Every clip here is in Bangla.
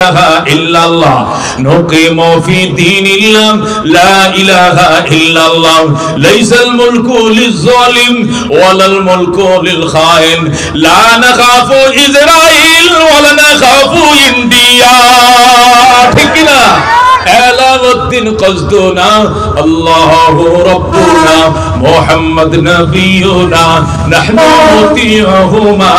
ইলাহা ইল্লাল্লাহ নুকিমু ফি দীনিল্লাহ লা ইলাহা ইল্লাল্লাহ লাইসাল মুলকু লিজ-জালিম ওয়ালাল মুলকু লিল খাইন লা নাখাফু ইসরাঈল ওয়ালা নাখাফু ইন্ডিয়া ঠিক কি না আলাউদ্দিন কসদুনা আল্লাহু রাব্বুনা মুহাম্মদ নবিয়ুনা নাহনু মুতিউহুমা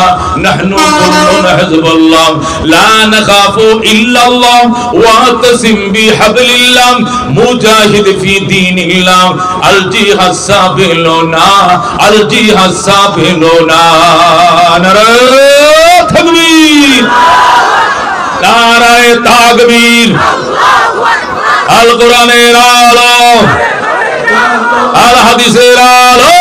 নাহনু কুল্লুনা হিজবুল্লাহ লা নাখাফু ইল্লাল্লাহ ওয়াতাসিম বিহাবলিল্লাহ মুজাহিদ ফি দীনিল্লাহ আল জিহাদ সাবিলুনা আল জিহাদ সাবিলুনা নারে তাকবীর নারায়ে তাকবীর আল কোরআনের আলো আল হাদিসের আলো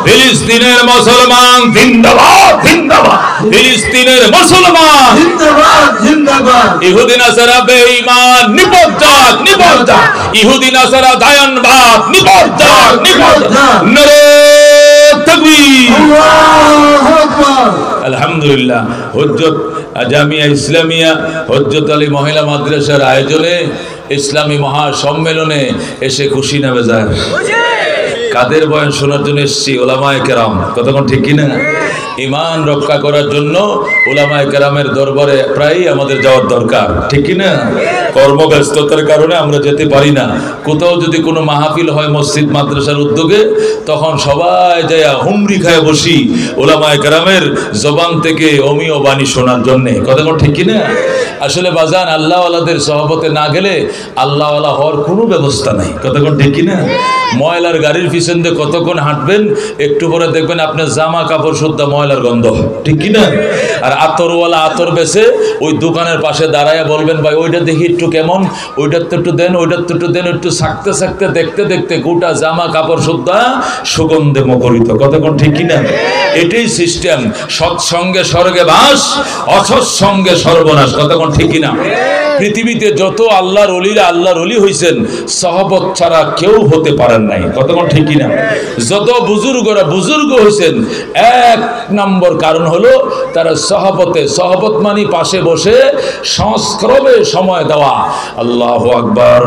ফিলিস্তিনের মুসলমান জিন্দাবাদ জিন্দাবাদ ফিলিস্তিনের মুসলমান জিন্দাবাদ জিন্দাবাদ ইহুদি নাসারা বেঈমান নিপজ যাক নিপজ যাক ইহুদি নাসারা দায়ানবাদ নিপজ যাক নিপজ যাক নারে তাকবীর আল্লাহু আকবার আলহামদুলিল্লাহ হুজ্জত জামিয়া ইসলামিয়া হযরত আলী মহিলা মাদ্রাসার আয়োজনে ইসলামী মহাসম্মেলনে এসে খুশি না বেজার কাদের বয়ান শোনার জন্য এসেছি উলামায়ে কেরাম কতক্ষণ ঠিক কিনা ঈমান রক্ষা করার জন্য উলামায়ে কেরামের দরবারে প্রায়ই আমাদের যাওয়ার দরকার ঠিক কিনা কর্মব্যস্ততার কারণে আমরা যেতে পারি না কোথাও যদি কোনো মাহফিল হয় মসজিদ মাদ্রাসার উদ্যোগে তখন সবাই যায় হুমরি খায় বসি উলামায়ে কেরামের জবান থেকে অমীয় বাণী শোনার জন্য কতক্ষণ ঠিক কিনা আসলে বাজান আল্লাহওয়ালাদের সহবতে না গেলে আল্লাহওয়ালা হওয়ার কোনো ব্যবস্থা নাই কতক্ষণ ঠিক কিনা ময়লার গাড়ির পিছন দিয়ে কতক্ষণ হাঁটবেন একটু পরে দেখবেন আপনার জামা কাপড় সুদ্ধা ময়লার গন্ধ ঠিক কিনা আর আতরওয়ালা আতর বেছে ওই দোকানের পাশে দাঁড়ায় বলবেন ভাই ওইটা দেখি একটু কেমন ওইটার তো একটু দেন ওইটার তো একটু দেন একটু সাকতে সাকতে দেখতে দেখতে গোটা জামা কাপড় সুদ্ধা সুগন্ধে মুখরিত কতক্ষণ ঠিক কিনা এটাই সিস্টেম সৎসঙ্গে স্বর্গে বাস অসৎসঙ্গে সর্বনাশ কতক্ষণ ঠিক কিনা পৃথিবীতে যত আল্লাহর ওলিরা আল্লাহর ওলি হইছেন সহবত ছাড়া কেউ হতে পারেন নাই কতক্ষণ ঠিক কিনা যত বুজুর্গরা বুজুর্গ হইছেন এক নম্বর কারণ হলো তারা সহবত মানে পাশে বসে সংস্রবে সময় দেওয়া আল্লাহু আকবার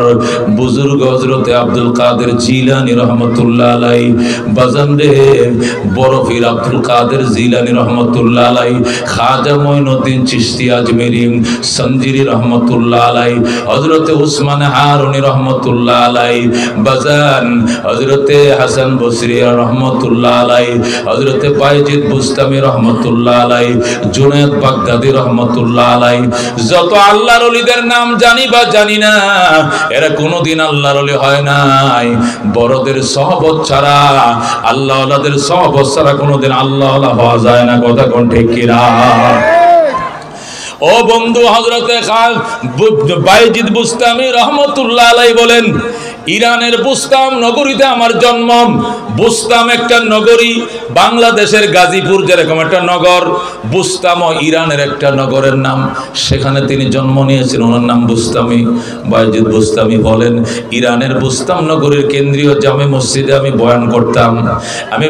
বুজুর্গ হযরতে আব্দুল কাদের জিলানী রহমাতুল্লাহ আলাইহি বাজান রে বড় পীর আব্দুল কাদের জিলানী রহমাতুল্লাহ আলাইহি খাজা মঈনুদ্দিন চিশতি আজমেরি সঞ্জিরি রহমাতুল্লাহ আলাইহি হযরতে উসমান হারুনি রহমাতুল্লাহ আলাইহি বাজান হযরতে হাসান বসরি রহমাতুল্লাহ আলাইহি হযরতে বাইজিদ বুস্তামি রহমাতুল্লাহ আলাইহি জুনায়েদ বাগদাদি রহমাতুল্লাহ আলাইহি যত আল্লাহর ওলিদের নাম জানি বা জানি না এরা কোনোদিন আল্লাহর ওলি হয় নাই বড়দের সহবত ছাড়া আল্লাহওয়ালাদের সহবত ছাড়া কোনোদিন আল্লাহওয়ালা হওয়া যায় না কথা কোন ঠিক কিনা ও বন্ধু হযরতে বাইজিদ বুস্তামি রহমাতুল্লাহ আলাইহি বলেন ইরানের বুস্তাম নগরীতে আমার জন্ম বুস্তাম একটা নগরী বাংলাদেশের গাজীপুর যেরকম একটা নগর বুস্তামও ইরানের একটা নগরের নাম সেখানে তিনি জন্ম নিয়েছেন ওনার নাম বুস্তামি বাইজিদ বুস্তামি বলেন ইরানের বুস্তাম নগরীর কেন্দ্রীয় জামে মসজিদে আমি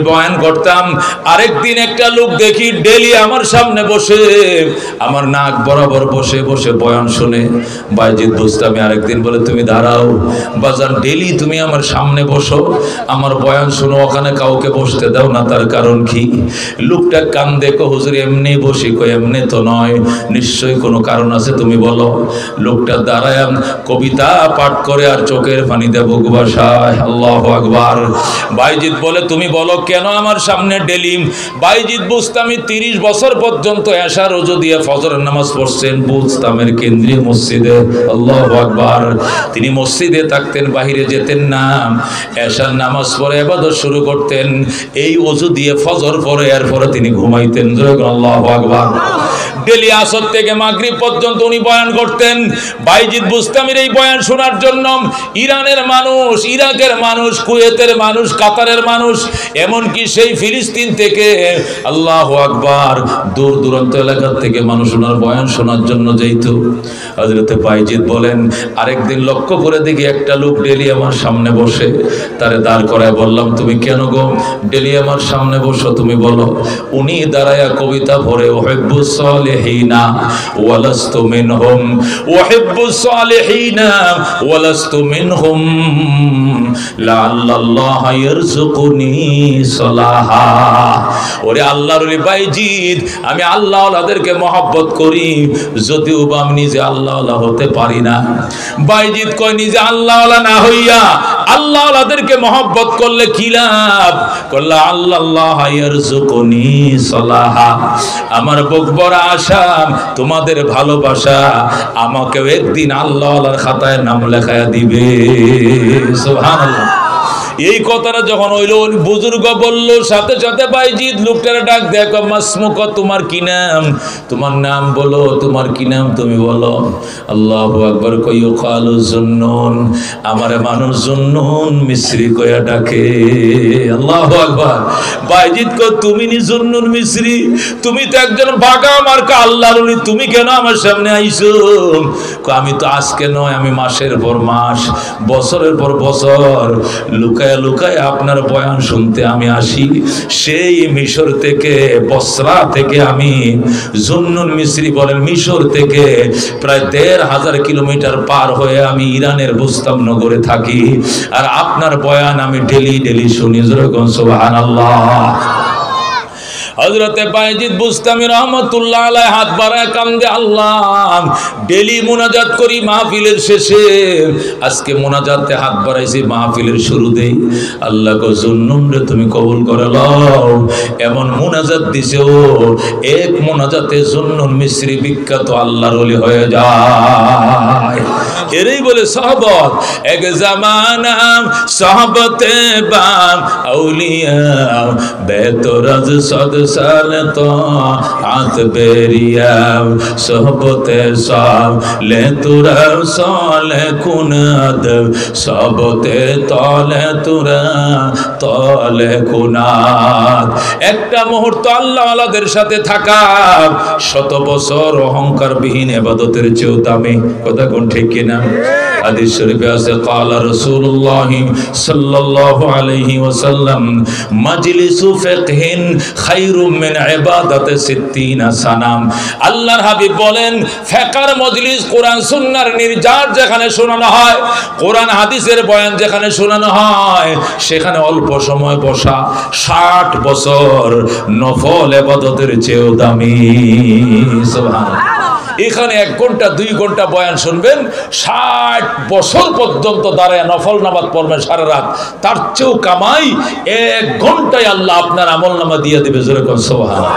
বয়ান করতাম আরেকদিন একটা লোক দেখি ডেলি আমার সামনে বসে আমার নাক বরাবর বসে বসে বয়ান শুনে বাইজিদ বুস্তামি আরেকদিন বলে তুমি দাঁড়াও বাজান ডেলি তুমি আমার সামনে বসো আমার বয়ান শুনো ওখানে কাউকে বসতে দাও না তার কারণ কি লোকটা কান দেখো হুজুর এমনি বসি কই এমনি তো নয় নিশ্চয়ই কোনো কারণ আছে তুমি বলো লোকটা দাঁড়ায় কবিতা পাঠ করে আর চোখের পানিতে বুক ভাসায় আল্লাহু আকবার বাইজিদ বলে তুমি বলো কেন আমার সামনে ডেলি বাইজিদ বুস্তামি 30 বছর পর্যন্ত এশা রোজা দিয়ে ফজরের নামাজ পড়ছেন বুস্তামের কেন্দ্রীয় মসজিদে আল্লাহু আকবার তিনি মসজিদে থাকতেন বাহিরে যেতেন না এশার নামাজ পড়ে ইবাদত শুরু করতেন এই ওযু দিয়ে ফজর পড়ে এরপরে তিনি ঘুমাইতেন আল্লাহু আকবার ডেলি আসর থেকে মাগরিব পর্যন্ত উনি বয়ান করতেন বাইজিদ বুস্তামির এই বয়ান শোনার জন্য ইরানের মানুষ ইরাকের মানুষ কুয়েতের মানুষ কাতারের মানুষ এমনকি সেই ফিলিস্তিন থেকে আল্লাহু আকবার দূর দূরান্ত এলাকা থেকে মানুষ ওনার বয়ান শোনার জন্য যেত হযরতে বাইজিদ বলেন আরেকদিন লক্ষ্য করে দেখি একটা লোক ডেলি আমার সামনে বসে তারে দাঁড় করায় বললাম তুমি কেন গো ডেলি আমার সামনে বসো তুমি বলো উনি দাঁড়ায়া কবিতা পড়ে ওহিব্বুস সালিহিন সালিহিনা ওয়ালাস্তু মিনহুম উহিব্বুস সালিহিনা ওয়ালাস্তু মিনহুম লাআল্লাল্লাহা ইয়ারযুকুনি সালাহা। ওরে আল্লাহর ওলি বাইজিদ, আমি আল্লাহ ওয়ালাদেরকে মহব্বত করি, যদিও বা আমি নিজে আল্লাহ ওয়ালা হতে পারি না। বাইজিদ কয় নিজে আল্লাহ ওয়ালা না হইয়া আল্লাহ ওয়ালাদেরকে মহব্বত করলে কি লাভ? কল্লা আল্লাহ ইয়ারযুকুনি সালাহা। আমার বুক ভরা আশা তোমাদের ভালোবাসা আমাকে একদিন আল্লাহ ওয়ালার খাতায় নাম লেখায়া দিবে। সুবহানাল্লাহ। এই কথাটা যখন হইল বুজুর্গ বলল, সাথে সাথে বাইজিদ লোকটারে ডাক দেখো, মাসমুক, তোমার কি নাম? তোমার নাম বলো, তোমার কি নাম তুমি বলো। আল্লাহু আকবার কইও কালু জুন্নুন, আমারে মানুষ জুন্নুন মিসরি কইয়া ডাকে। আল্লাহু আকবার। বাইজিদ কই তুমি নি জুন্নুন মিসরি? তুমি তো একজন ভাগা মার্কা আল্লাহর ওলি, তুমি কেন আমার সামনে আইছো? আমি তো আজকে নয়, আমি মাসের পর মাস, বছরের পর বছর লুকায় লুকায় আপনার বয়ান শুনতে আমি আসি। সেই মিশর থেকে, বসরা থেকে, আমি জুন্নুন মিসরি বলেন, মিশর থেকে প্রায় ১৫০০ কিলোমিটার পার হয়ে আমি ইরানের বুস্তাম নগরে থাকি, আর আপনার বয়ান আমি ডেলি ডেলি শুনি। যেরকম সুবহানাল্লাহ। হযরতে বাইজিদ বুস্তামি রহমাতুল্লাহ আলাইহি হাত বাড়ায় কান্দে, আল্লাহ ডেলি মুনাজাত করি মাহফিলের শেষে, আজকে মুনাজাতে হাত বাড়াইছি মাহফিলের শুরুতেই। আল্লাহ গো জুন্নুন রে তুমি কবুল করে লও। এমন মুনাজাত দিছে, ও এক মুনাজাতে জুন্নুন মিসরি বিখ্যাত আল্লাহর ওলি হয়ে যায়। এরই বলে সাহাবত, এক জামানা সাহাবতে বাম আউলিয়া বেতরাজ সদ সাল তো আত বেরিয়া সহবতে সব লে তুরা সালে কুনাদ সবতে তলে তুরা তলে কুনাদ। একটা মুহূর্ত আল্লাহ ওয়ালাদের সাথে থাকা 100 বছর অহংকার বিহীন ইবাদতের চেয়েও দামি। কথা কোন ঠিক কিনা? হাদিস শরীফে আছে, ক্বালা রাসূলুল্লাহ সাল্লাল্লাহু আলাইহি ওয়াসাল্লাম মাজলিসু ফিকহিন খায়রুম মিন ইবাদাতি 60 সানাম। আল্লাহর হাবিব বলেন, ফিকহের মজলিস, কোরআন সুন্নাহর নির্যাত যেখানে শোনানো হয়, কোরআন হাদিসের বয়ান যেখানে শোনানো হয়, সেখানে অল্প সময় বসা 60 বছর নফল ইবাদতের চেয়েও দামি। সুবহানাল্লাহ। এখানে 1 ঘন্টা 2 ঘন্টা বয়ান শুনবেন, 60 বছর পর্যন্ত দাঁড়ায় নফল নামাজ পড়বেন সারা রাত, তার চেয়েও কামাই 1 ঘন্টায় আল্লাহ আপনার আমলনামা দিয়ে দিবে। যেরকম সুবহানাল্লাহ।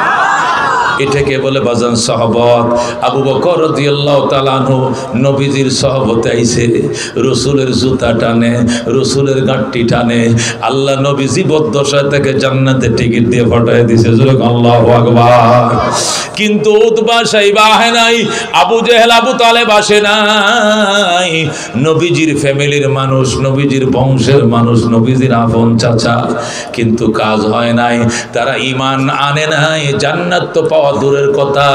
এটাকে বলে বাজান সহবত। আবু বকর রাদিয়াল্লাহু তাআলা আনহু নবীজির সহবতে আইছে, রসুলের জুতা টানে, রসুলের গাঁটটি টানে, আল্লাহ নবী জীবদ্দশায় থেকে জান্নাতে টিকিট দিয়ে পাঠিয়ে দিয়েছে। যেরকম আল্লাহু আকবার। কিন্তু উতবা সাইবা আসে নাই, আবু জেহেল আবু তালেব আসে নাই। নবীজির ফ্যামিলির মানুষ, নবীজির বংশের মানুষ, নবীজির আপন চাচা, কিন্তু কাজ হয় নাই, তারা ঈমান আনে নাই। জান্নাত তো পাওয়া দূরের কথা,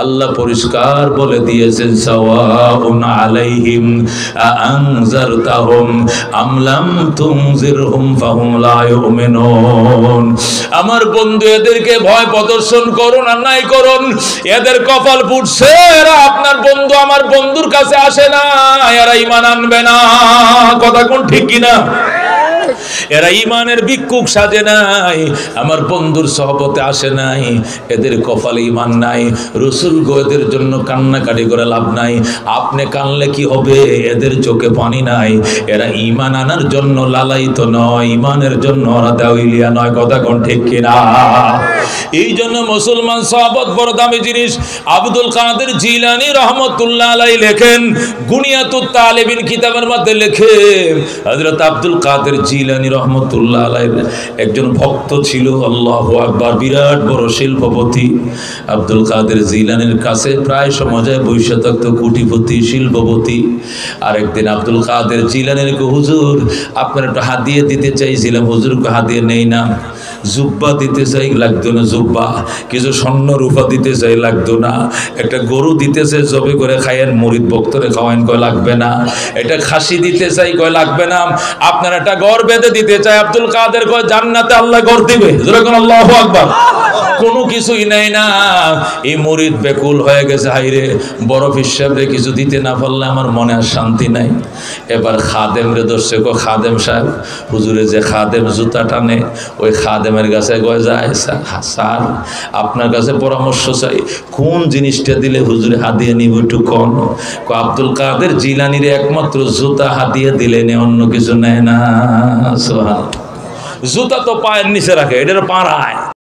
আল্লাহ পরিষ্কার বলে দিয়েছেন, সাওয়াউন আলাইহিম আনজারতাহুম আম লাম তুনজিরহুম ফাহুম লা ইউমিনুন। আমার বন্ধু, এদেরকে ভয় প্রদর্শন করুন আর নাই করুন, এদের কপাল ফুটছে। এরা আপনার বন্ধু, আমার বন্ধুর কাছে আসে না, এরা ঈমান আনবে না। কথা কোন ঠিক কিনা? এরা ঈমানের ভিক্ষুক সাজে নাই, আমার বন্ধুর সহবতে আসে নাই, এদের কপালে ঈমান নাই। রাসূল গো, এদের জন্য কান্নাকাটি করে লাভ নাই। আপনি কানলে কি হবে? এদের চোখে পানি নাই। এরা ঈমান আনার জন্য লালায়িত নয়, ঈমানের জন্য ওরা দেওয়ালিয়া নয়। কথা কোন ঠিক কিনা? এই জন্য মুসলমান সাহাবত বড় দামি জিনিস। আব্দুল কাদের জিলানী রহমতুল্লাহ আলাইহি লেখেন, গুনিয়াতুত তালিবিন কিতাবের মধ্যে লেখে, হযরত আব্দুল কাদের জিলানী রহমতুল্লাহ আলাইহি একজন ভক্ত ছিল। আল্লাহু আকবার। বিরাট বড় শিল্পপতি। আব্দুল কাদের জিলানীর কাছে প্রায় সময় বৈশা থাকতো কোটিপতি, শিল্পপতি। আরেকদিন আব্দুল কাদের জিলানীর হুজুর, আপনার একটু হাদিয়া দিতে চাইছিলাম, হুজুরকে হাদিয়া নেই না। জুব্বা দিতে চাই, লাগতো না জুব্বা। কিছু স্বর্ণ রূপা দিতে চাই, লাগতো না। একটা গরু দিতে চাই, জবে করে খাইয়েন, মুরিদ ভক্তরে খাওয়াইন, কয় লাগবে না। এটা খাসি দিতে চাই, কয় লাগবে না। আপনার একটা ঘর বেঁধে দিতে চাই, আব্দুল কাদের কয় জান্নাতে আল্লাহ ঘর দিবে, যেরকম আল্লাহু আকবার। কোনো কিছুই নাই না। এই মুরিদ বেকুল হয়ে গেছে, হাইরে বড় হিসাবে কিছু দিতে না পারলে আমার মনে আর শান্তি নাই। এবার খাদেম রে ধরছে, কো খাদেম সাহেব, হুজুরে যে খাদেম জুতা টানে, ওই খাদেমের কাছে গয়ে যায়, স্যার আপনার কাছে পরামর্শ চাই, কোন জিনিসটা দিলে হুজুরে হাদিয়ে নিব একটু কন। কো আব্দুল কাদের জিলানির একমাত্র জুতা হাদিয়ে দিলে নে, অন্য কিছু নেয় না। সুবহানাল্লাহ। জুতা তো পায়ের নিচে রাখে, এটার পাড়ায়